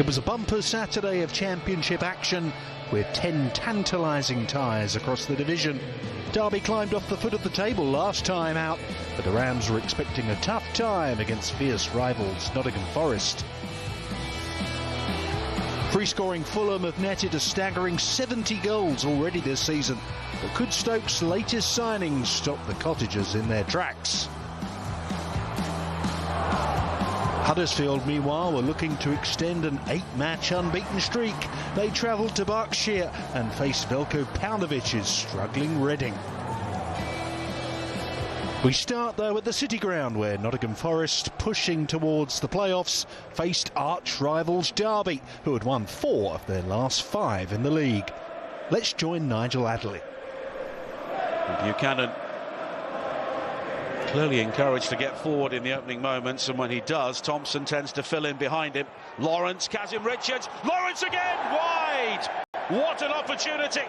It was a bumper Saturday of championship action with 10 tantalising ties across the division. Derby climbed off the foot of the table last time out, but the Rams were expecting a tough time against fierce rivals Nottingham Forest. Free-scoring Fulham have netted a staggering 70 goals already this season, but could Stoke's latest signings stop the Cottagers in their tracks? Huddersfield, meanwhile, were looking to extend an 8-match unbeaten streak. They travelled to Berkshire and faced Veljko Paunovic's struggling Reading. We start, though, at the City Ground, where Nottingham Forest, pushing towards the playoffs, faced arch-rivals Derby, who had won 4 of their last 5 in the league. Let's join Nigel Adderley. Buchanan clearly encouraged to get forward in the opening moments, and when he does, Thompson tends to fill in behind him. Lawrence, Kazim Richards, Lawrence again, wide! What an opportunity!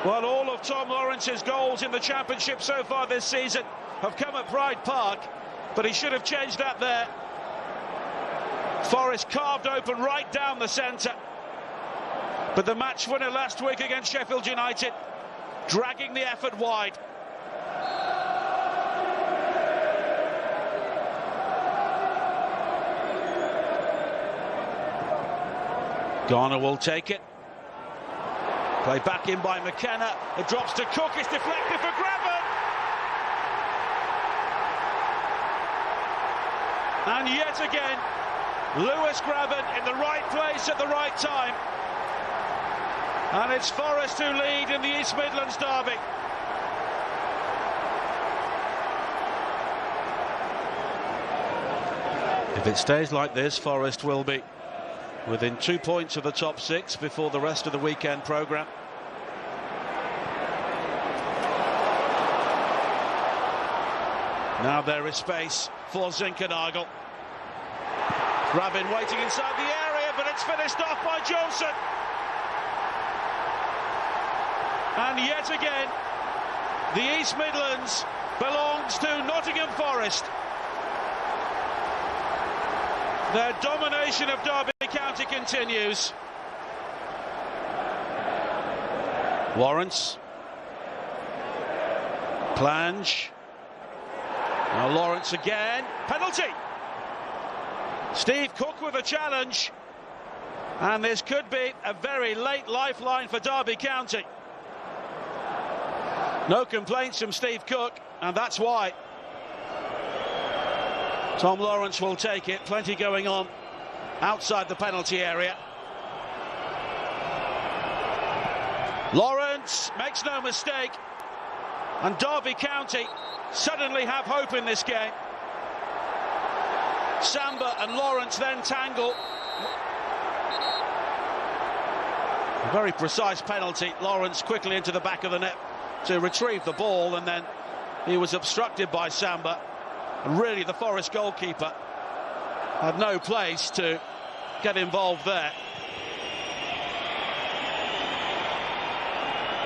Well, all of Tom Lawrence's goals in the Championship so far this season have come at Pride Park, but he should have changed that there. Forest carved open right down the centre, but the match winner last week against Sheffield United, dragging the effort wide. Garner will take it. Play back in by McKenna. It drops to Cook. It's deflected for Graben. And yet again, Lewis Graben in the right place at the right time. And it's Forest who lead in the East Midlands derby. If it stays like this, Forest will be within 2 points of the top 6 before the rest of the weekend programme. Now there is space for Zinkernagel. Graben waiting inside the area, but it's finished off by Johnson. And yet again, the East Midlands belongs to Nottingham Forest. Their domination of Derby County continues. Lawrence. Plange. Now Lawrence again. Penalty. Steve Cook with a challenge. And this could be a very late lifeline for Derby County. No complaints from Steve Cook, and that's why. Tom Lawrence will take it. Plenty going on outside the penalty area. Lawrence makes no mistake, and Derby County suddenly have hope in this game. Samba and Lawrence then tangle. A very precise penalty. Lawrence quickly into the back of the net to retrieve the ball, and then he was obstructed by Samba. And really, the Forest goalkeeper had no place to get involved there.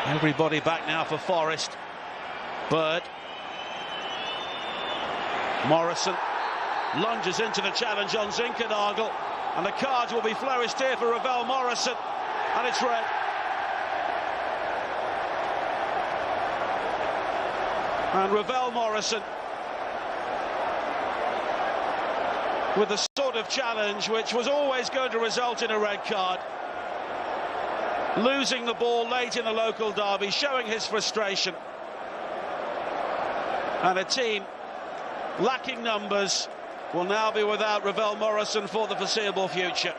Everybody back now for Forest. Bird. Morrison lunges into the challenge on Zinkernagel, and the cards will be flourished here for Ravel Morrison, and it's red. And Ravel Morrison with the sort of challenge which was always going to result in a red card. Losing the ball late in the local derby, showing his frustration. And a team lacking numbers will now be without Ravel Morrison for the foreseeable future.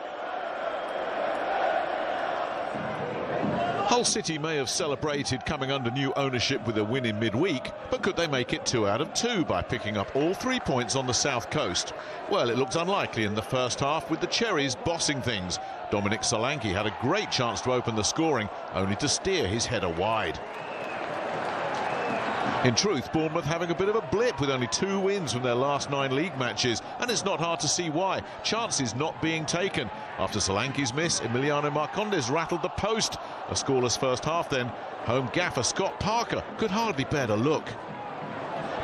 Hull City may have celebrated coming under new ownership with a win in midweek, but could they make it 2 out of 2 by picking up all 3 points on the south coast? Well, it looked unlikely in the first half, with the Cherries bossing things. Dominic Solanke had a great chance to open the scoring, only to steer his header wide. In truth, Bournemouth having a bit of a blip with only 2 wins from their last 9 league matches, and it's not hard to see why. Chances not being taken. After Solanke's miss, Emiliano Marcondes rattled the post. A scoreless first half then. Home gaffer Scott Parker could hardly bear to look.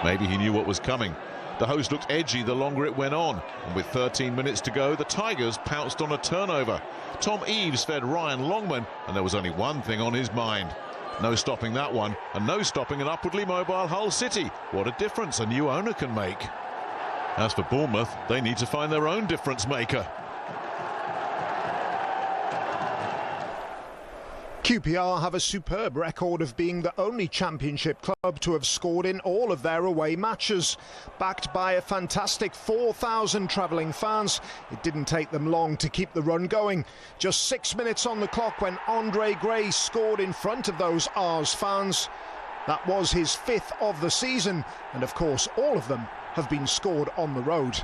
Maybe he knew what was coming. The host looked edgy the longer it went on, and with 13 minutes to go, the Tigers pounced on a turnover. Tom Eaves fed Ryan Longman, and there was only one thing on his mind. No stopping that one, and no stopping an upwardly mobile Hull City. What a difference a new owner can make. As for Bournemouth, they need to find their own difference maker. QPR have a superb record of being the only Championship club to have scored in all of their away matches. Backed by a fantastic 4,000 travelling fans, it didn't take them long to keep the run going. Just 6 minutes on the clock when Andre Gray scored in front of those Ars fans. That was his 5th of the season, and of course all of them have been scored on the road.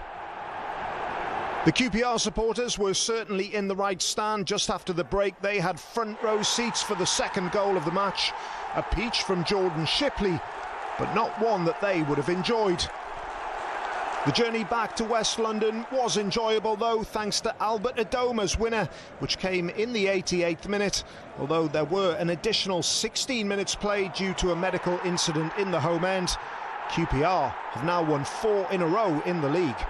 The QPR supporters were certainly in the right stand. Just after the break, they had front row seats for the second goal of the match. A peach from Jordan Shipley, but not one that they would have enjoyed. The journey back to West London was enjoyable though, thanks to Albert Adoma's winner, which came in the 88th minute, although there were an additional 16 minutes played due to a medical incident in the home end. QPR have now won 4 in a row in the league.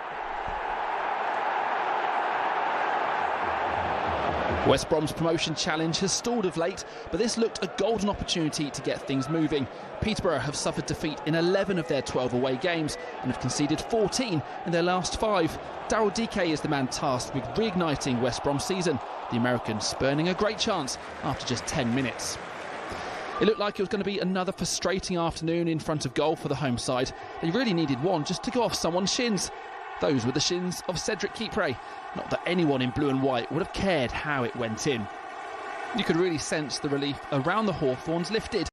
West Brom's promotion challenge has stalled of late, but this looked a golden opportunity to get things moving. Peterborough have suffered defeat in 11 of their 12 away games and have conceded 14 in their last 5. Daryl Dike is the man tasked with reigniting West Brom's season, the American spurning a great chance after just 10 minutes. It looked like it was going to be another frustrating afternoon in front of goal for the home side. They really needed one just to go off someone's shins. Those were the shins of Cedric Kipre. Not that anyone in blue and white would have cared how it went in. You could really sense the relief around the Hawthorns lifted.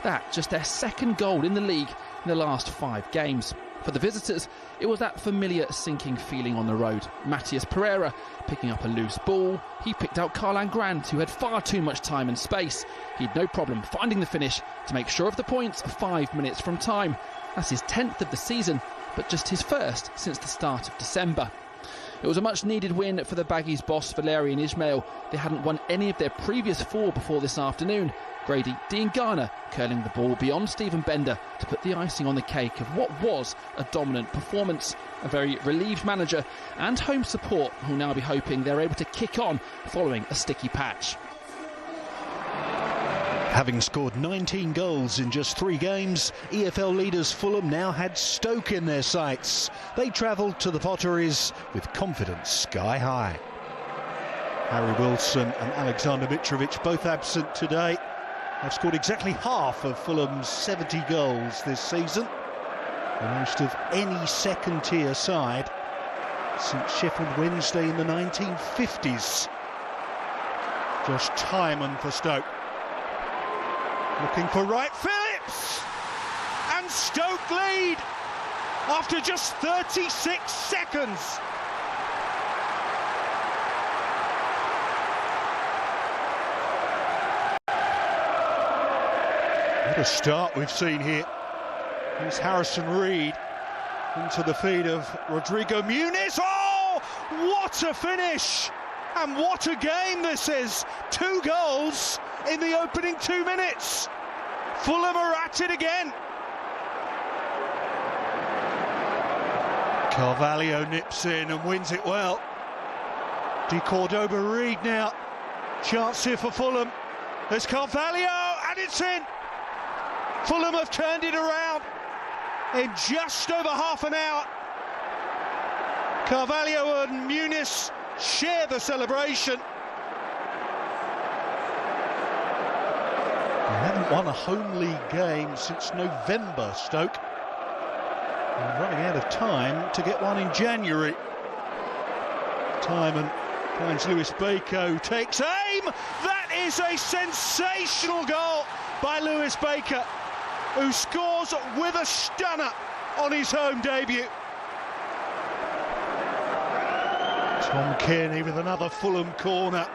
That just their second goal in the league in the last 5 games. For the visitors, it was that familiar sinking feeling on the road. Matthias Pereira picking up a loose ball. He picked out Karlan Grant, who had far too much time and space. He'd no problem finding the finish to make sure of the points 5 minutes from time. That's his 10th of the season, but just his first since the start of December. It was a much needed win for the Baggies' boss Valerian Ismail. They hadn't won any of their previous 4 before this afternoon. Grady Diangana curling the ball beyond Stephen Bender to put the icing on the cake of what was a dominant performance. A very relieved manager and home support who'll now be hoping they're able to kick on following a sticky patch. Having scored 19 goals in just 3 games, EFL leaders Fulham now had Stoke in their sights. They travelled to the Potteries with confidence sky high. Harry Wilson and Alexander Mitrovic, both absent today, have scored exactly half of Fulham's 70 goals this season, the most of any second-tier side since Sheffield Wednesday in the 1950s. Josh Tymon for Stoke. Looking for Wright Phillips, and Stoke lead after just 36 seconds. What a start we've seen here. Here's Harrison Reed into the feed of Rodrigo Muniz. Oh, what a finish! And what a game this is. 2 goals in the opening 2 minutes. Fulham are at it again. Carvalho nips in and wins it well. De Cordova-Reid now. Chance here for Fulham. There's Carvalho, and it's in. Fulham have turned it around in just over half an hour. Carvalho and Muniz share the celebration. They haven't won a home league game since November, Stoke. And running out of time to get one in January. Tymon finds Lewis Baker, who takes aim. That is a sensational goal by Lewis Baker, who scores with a stunner on his home debut. Tom Kearney with another Fulham corner.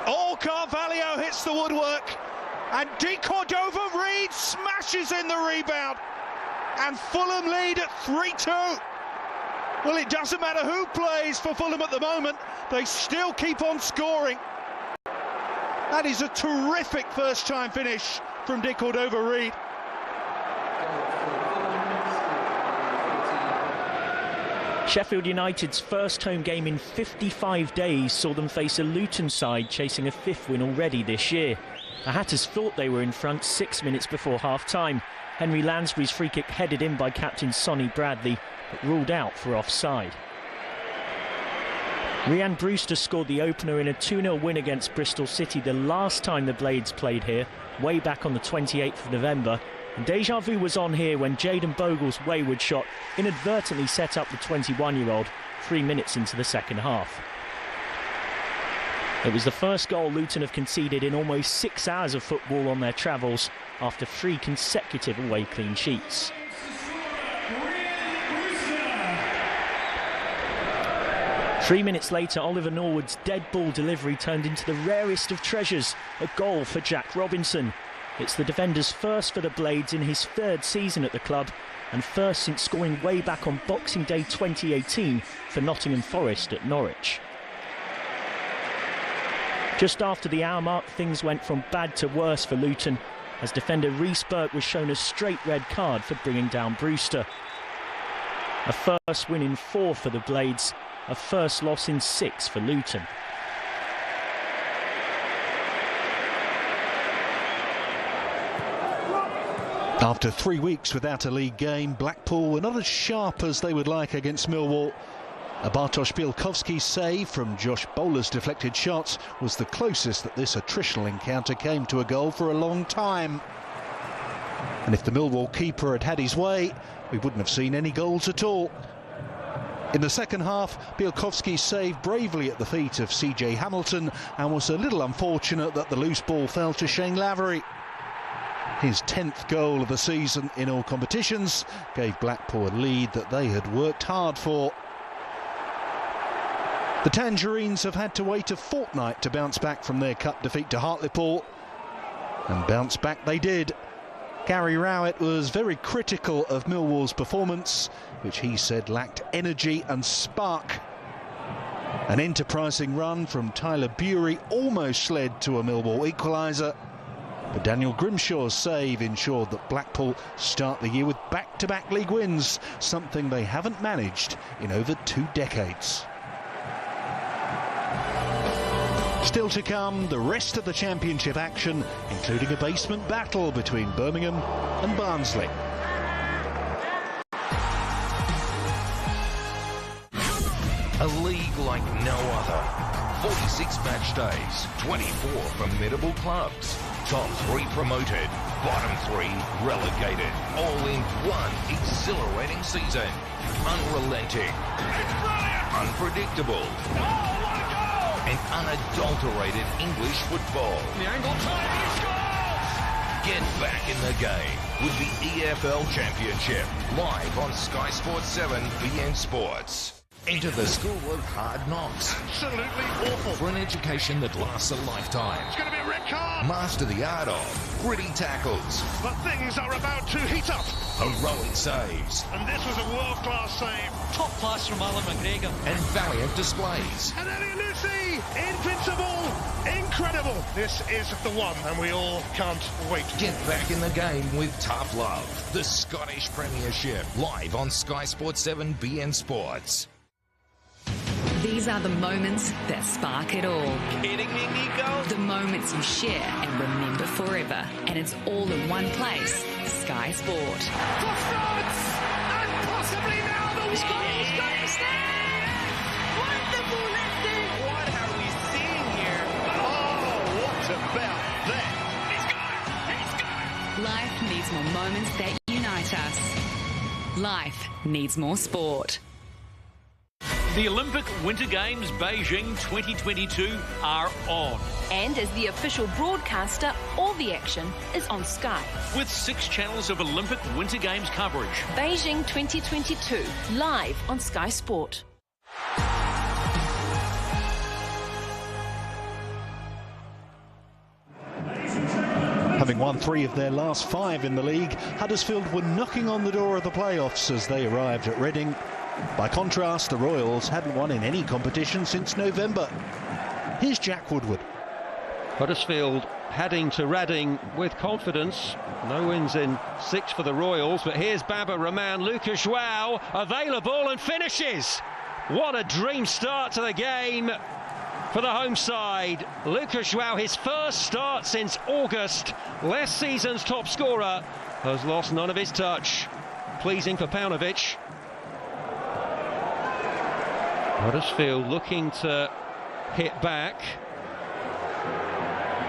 Oh, Carvalho hits the woodwork, and De Cordova-Reid smashes in the rebound, and Fulham lead at 3-2. Well, it doesn't matter who plays for Fulham at the moment, they still keep on scoring. That is a terrific first-time finish from De Cordova-Reid. Sheffield United's first home game in 55 days saw them face a Luton side chasing a 5th win already this year. The Hatters thought they were in front 6 minutes before half-time. Henry Lansbury's free kick headed in by captain Sonny Bradley, but ruled out for offside. Rhian Brewster scored the opener in a 2-0 win against Bristol City the last time the Blades played here, way back on the 28th of November. And deja vu was on here when Jayden Bogle's wayward shot inadvertently set up the 21-year-old 3 minutes into the second half. It was the first goal Luton have conceded in almost 6 hours of football on their travels after 3 consecutive away clean sheets. Three minutes later, Oliver Norwood's dead ball delivery turned into the rarest of treasures, a goal for Jack Robinson. It's the defender's first for the Blades in his 3rd season at the club, and first since scoring way back on Boxing Day 2018 for Nottingham Forest at Norwich. Just after the hour mark, things went from bad to worse for Luton, as defender Rhys Burke was shown a straight red card for bringing down Brewster. A first win in 4 for the Blades, a first loss in 6 for Luton. After 3 weeks without a league game, Blackpool were not as sharp as they would like against Millwall. A Bartosz Bielkowski's save from Josh Bowler's deflected shots was the closest that this attritional encounter came to a goal for a long time. And if the Millwall keeper had had his way, we wouldn't have seen any goals at all. In the second half, Bielkowski saved bravely at the feet of CJ Hamilton and was a little unfortunate that the loose ball fell to Shane Lavery. His 10th goal of the season in all competitions gave Blackpool a lead that they had worked hard for. The Tangerines have had to wait a fortnight to bounce back from their cup defeat to Hartlepool, and bounce back they did. Gary Rowett was very critical of Millwall's performance, which he said lacked energy and spark. An enterprising run from Tyler Bury almost led to a Millwall equaliser, but Daniel Grimshaw's save ensured that Blackpool start the year with back-to-back league wins, something they haven't managed in over 2 decades. Still to come, the rest of the championship action, including a basement battle between Birmingham and Barnsley. A league like no other. 46 match days, 24 formidable clubs. Top 3 promoted, bottom 3 relegated. All in one exhilarating season. Unrelenting. It's brilliant! Unpredictable. Oh, what a goal! And unadulterated English football. The angle time, he scores! Get back in the game with the EFL Championship. Live on Sky Sports 7 BN Sports. Enter the school of hard knocks. Absolutely awful. For an education that lasts a lifetime. It's going to be a red card. Master the art of gritty tackles. But things are about to heat up. Heroic saves. And this was a world-class save. Top class from Alan McGregor. And valiant displays. And Elliot Lucy, invincible, incredible. This is the one, and we all can't wait. Get back in the game with Tough Love. The Scottish Premiership. Live on Sky Sports 7 BN Sports. These are the moments that spark it all. Kidding me, Nico? The moments you share and remember forever. And it's all in one place. Sky Sport. For France! And possibly now the He's got to stand! Wonderful lifting! What are we seeing here? Oh, what about that? He's got it! Life needs more moments that unite us. Life needs more sport. The Olympic Winter Games Beijing 2022 are on. And as the official broadcaster, all the action is on Sky. With 6 channels of Olympic Winter Games coverage. Beijing 2022, live on Sky Sport. Having won 3 of their last 5 in the league, Huddersfield were knocking on the door of the playoffs as they arrived at Reading. By contrast, the Royals hadn't won in any competition since November. Here's Jack Woodward. Huddersfield heading to Reading with confidence. No wins in 6 for the Royals, but here's Baba Rahman. Lucas João available and finishes. What a dream start to the game for the home side. Lucas João, his first start since August. Last season's top scorer has lost none of his touch. Pleasing for Paunovic. Huddersfield looking to hit back.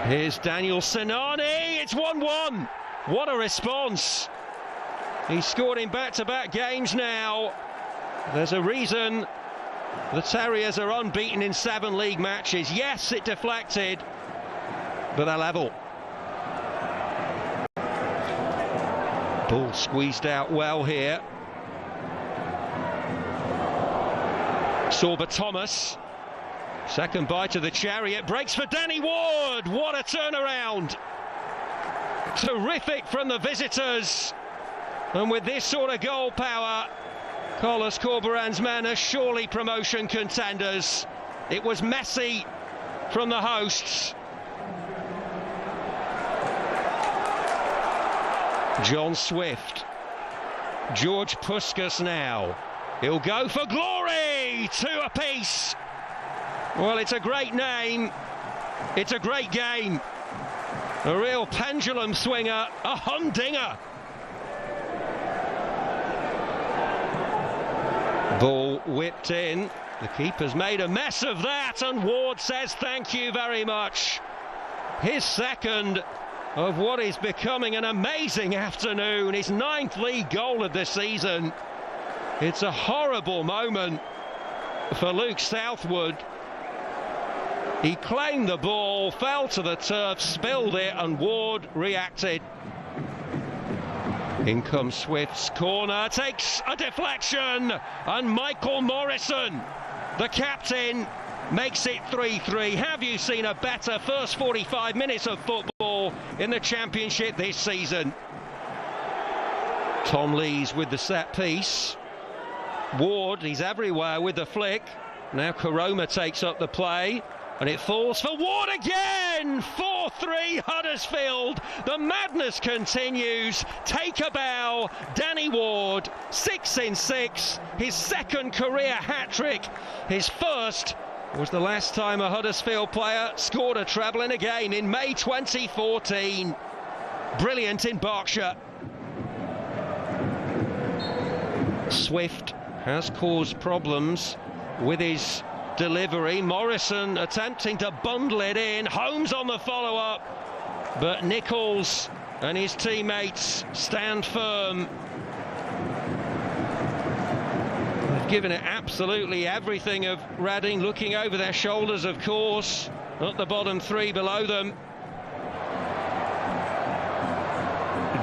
Here's Daniel Sinani. It's 1-1. What a response. He's scored in back-to-back games now. There's a reason the Terriers are unbeaten in 7 league matches. Yes, it deflected, but they're level. Ball squeezed out well here. Sorba Thomas. Second bite of the chariot. Breaks for Danny Ward. What a turnaround. Terrific from the visitors. And with this sort of goal power, Carlos Corberan's men are surely promotion contenders. It was messy from the hosts. John Swift. George Puskas now. He'll go for glory! 2 apiece. Well, it's a great name. It's a great game. A real pendulum swinger. A humdinger. Ball whipped in. The keeper's made a mess of that, and Ward says thank you very much. His second of what is becoming an amazing afternoon. His 9th league goal of the season. It's a horrible moment for Luke Southwood. He claimed the ball, fell to the turf, spilled it, and Ward reacted. In comes Swift's corner, takes a deflection, and Michael Morrison, the captain, makes it 3-3. Have you seen a better first 45 minutes of football in the Championship this season? Tom Lees with the set piece. Ward, he's everywhere with the flick. Now Karoma takes up the play. And it falls for Ward again! 4-3 Huddersfield. The madness continues. Take a bow. Danny Ward, 6 in 6. His second career hat-trick. His first was the last time a Huddersfield player scored a treble in a game in May 2014. Brilliant in Berkshire. Swift has caused problems with his delivery. Morrison attempting to bundle it in. Holmes on the follow-up, but Nichols and his teammates stand firm. They've given it absolutely everything of Reading, looking over their shoulders, of course, at the bottom 3 below them.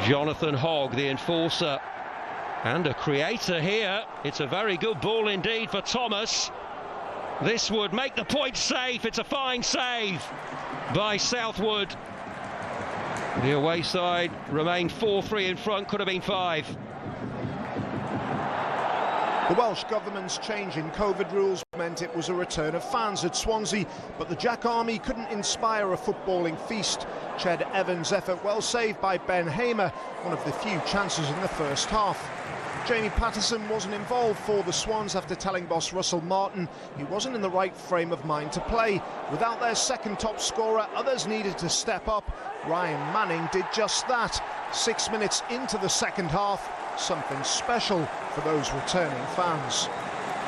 Jonathan Hogg, the enforcer and a creator here. It's a very good ball indeed for Thomas. This would make the point safe. It's a fine save by Southwood. The away side remained 4-3 in front, could have been 5. The Welsh Government's change in COVID rules meant it was a return of fans at Swansea, but the Jack Army couldn't inspire a footballing feast. Ched Evans' effort well saved by Ben Hamer, one of the few chances in the first half. Jamie Patterson wasn't involved for the Swans after telling boss Russell Martin he wasn't in the right frame of mind to play. Without their second top scorer, others needed to step up. Ryan Manning did just that. 6 minutes into the second half, something special for those returning fans.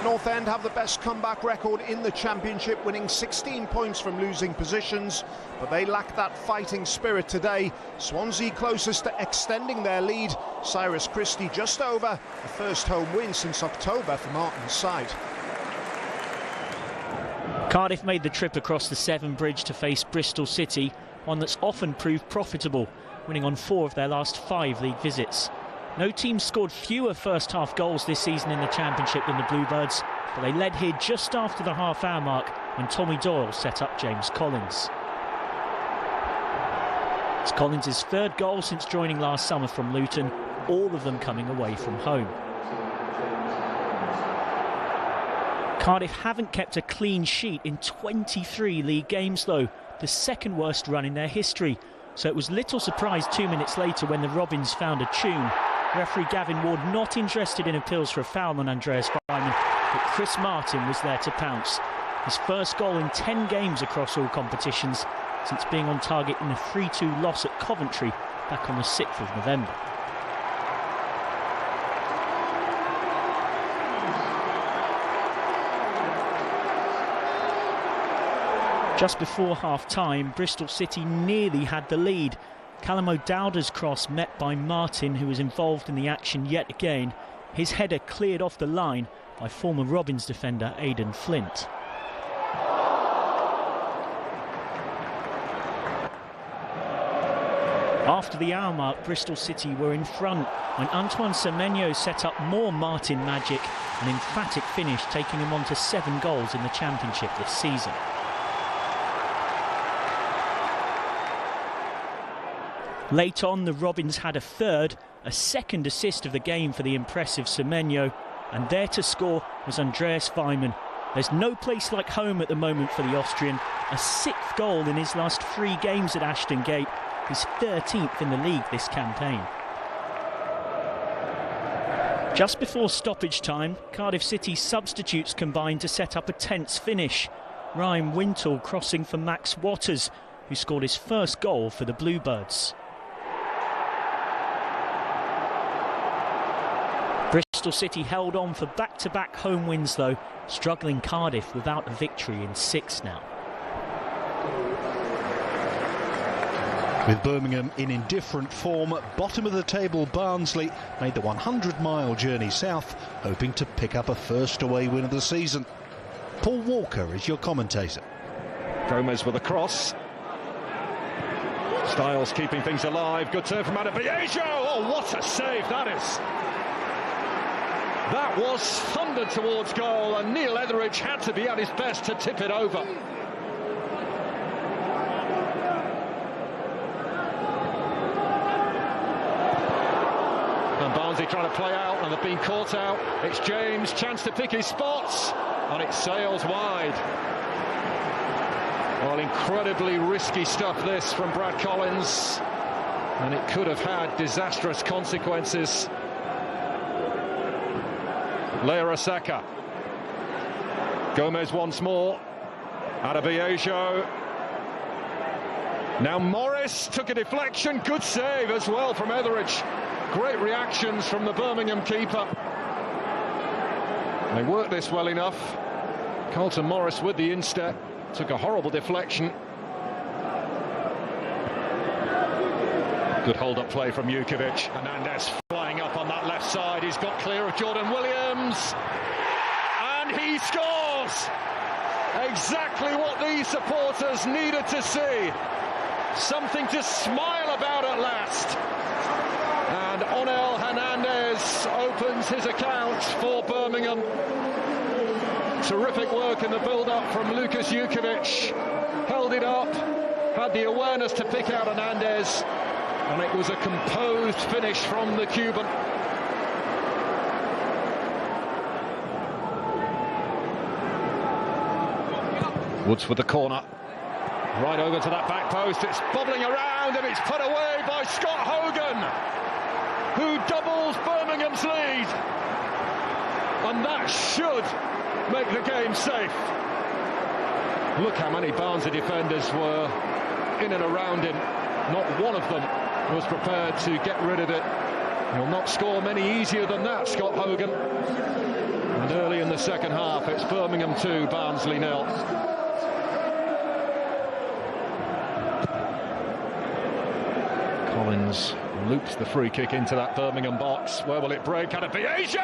North End have the best comeback record in the Championship, winning 16 points from losing positions, but they lack that fighting spirit today. Swansea closest to extending their lead. Cyrus Christie just over, the first home win since October for Martin's side. Cardiff made the trip across the Severn Bridge to face Bristol City, one that's often proved profitable, winning on 4 of their last 5 league visits. No team scored fewer first-half goals this season in the Championship than the Bluebirds, but they led here just after the half-hour mark when Tommy Doyle set up James Collins. It's Collins' 3rd goal since joining last summer from Luton, all of them coming away from home. Cardiff haven't kept a clean sheet in 23 league games though. the second worst run in their history. So it was little surprise 2 minutes later when the Robins found a tune. Referee Gavin Ward not interested in appeals for a foul on Andreas Weimann, but Chris Martin was there to pounce. His first goal in 10 games across all competitions since being on target in a 3-2 loss at Coventry back on the 6th of November. Just before half-time, Bristol City nearly had the lead. Callum O'Dowda's cross met by Martin, who was involved in the action yet again. His header cleared off the line by former Robins defender Aidan Flint. After the hour mark, Bristol City were in front when Antoine Semenyo set up more Martin magic, an emphatic finish taking him on to 7 goals in the Championship this season. Late on, the Robins had a third, a second assist of the game for the impressive Semenyo, and there to score was Andreas Weimann. There's no place like home at the moment for the Austrian, a 6th goal in his last 3 games at Ashton Gate, his 13th in the league this campaign. Just before stoppage time, Cardiff City substitutes combined to set up a tense finish. Ryan Wintle crossing for Max Watters, who scored his first goal for the Bluebirds. Bristol City held on for back-to-back home wins though, struggling Cardiff without a victory in 6 now. With Birmingham in indifferent form, bottom of the table Barnsley made the 100-mile journey south, hoping to pick up a first away win of the season. Paul Walker is your commentator. Gomez with a cross. Styles keeping things alive. Good turn from Adebayo. Oh, what a save that is. That was thundered towards goal, and Neil Etheridge had to be at his best to tip it over. And Barnsley trying to play out, and they've been caught out. It's James, chance to pick his spots, and it sails wide. Well, incredibly risky stuff this from Brad Collins, and it could have had disastrous consequences. Leo Osaka. Gomez once more. Adebayo. Now Morris took a deflection. Good save as well from Etheridge. Great reactions from the Birmingham keeper. They worked this well enough. Carlton Morris with the instep. Took a horrible deflection. Good hold-up play from Jukovic. Hernandez flying up on that left side. He's got clear of Jordan Williams. And he scores! Exactly what these supporters needed to see. Something to smile about at last. And Onel Hernandez opens his account for Birmingham. Terrific work in the build-up from Lucas Jukovic. Held it up, had the awareness to pick out Hernandez. And it was a composed finish from the Cuban. Woods with the corner. Right over to that back post. It's bobbling around and it's put away by Scott Hogan, who doubles Birmingham's lead. And that should make the game safe. Look how many Barnsley defenders were in and around him. Not one of them was prepared to get rid of it. He'll not score many easier than that, Scott Hogan. And early in the second half, it's Birmingham 2, Barnsley 0. Collins loops the free kick into that Birmingham box. Where will it break? Adebayo!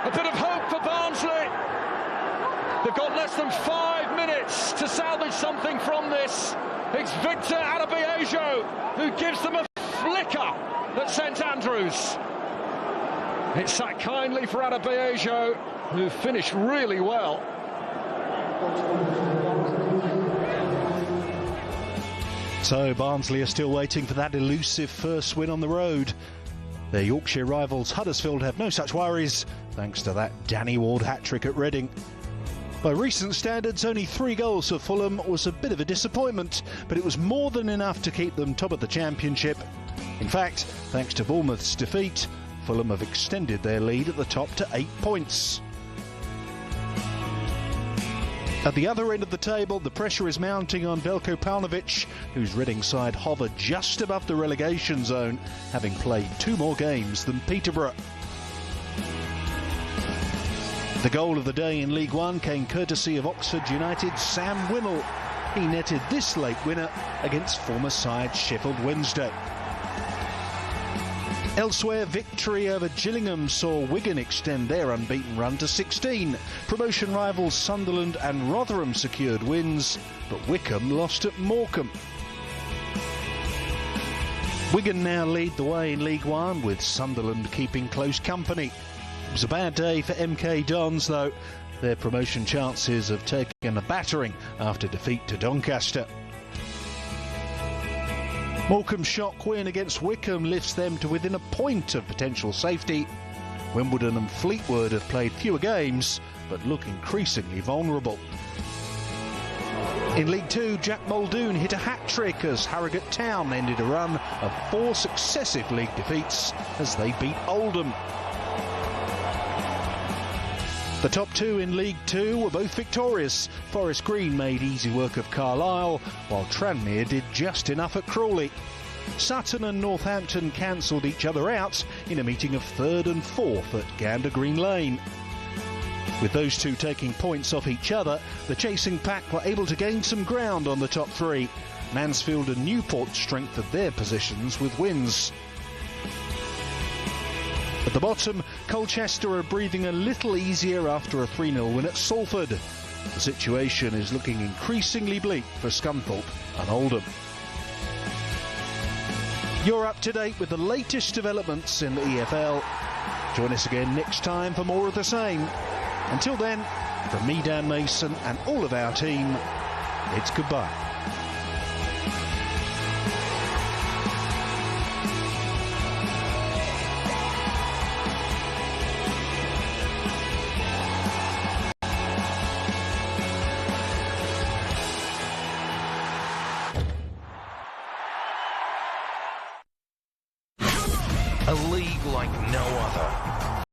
A bit of hope for Barnsley. They've got less than 5 minutes to salvage something from this. It's Victor Adebayo who gives them a flicker at St Andrews. It's sat kindly for Adebayo, who finished really well. So Barnsley are still waiting for that elusive first win on the road. Their Yorkshire rivals Huddersfield have no such worries, thanks to that Danny Ward hat-trick at Reading. By recent standards, only 3 goals for Fulham was a bit of a disappointment, but it was more than enough to keep them top of the Championship. In fact, thanks to Bournemouth's defeat, Fulham have extended their lead at the top to 8 points. At the other end of the table, the pressure is mounting on Veljko Paunovic, whose Reading side hover just above the relegation zone, having played 2 more games than Peterborough. The goal of the day in League One came courtesy of Oxford United's Sam Winnall. He netted this late winner against former side Sheffield Wednesday. Elsewhere, victory over Gillingham saw Wigan extend their unbeaten run to 16. Promotion rivals Sunderland and Rotherham secured wins, but Wycombe lost at Morecambe. Wigan now lead the way in League One, with Sunderland keeping close company. It was a bad day for MK Dons, though. Their promotion chances have taken a battering after defeat to Doncaster. Morecambe's shock win against Wycombe lifts them to within a point of potential safety. Wimbledon and Fleetwood have played fewer games, but look increasingly vulnerable. In League Two, Jack Muldoon hit a hat-trick as Harrogate Town ended a run of 4 successive league defeats as they beat Oldham. The top 2 in League Two were both victorious. Forest Green made easy work of Carlisle, while Tranmere did just enough at Crawley. Sutton and Northampton cancelled each other out in a meeting of 3rd and 4th at Gander Green Lane. With those two taking points off each other, the chasing pack were able to gain some ground on the top 3. Mansfield and Newport strengthened their positions with wins. At the bottom, Colchester are breathing a little easier after a 3-0 win at Salford. The situation is looking increasingly bleak for Scunthorpe and Oldham. You're up to date with the latest developments in the EFL. Join us again next time for more of the same. Until then, from me, Dan Mason, and all of our team, it's goodbye. A league like no other.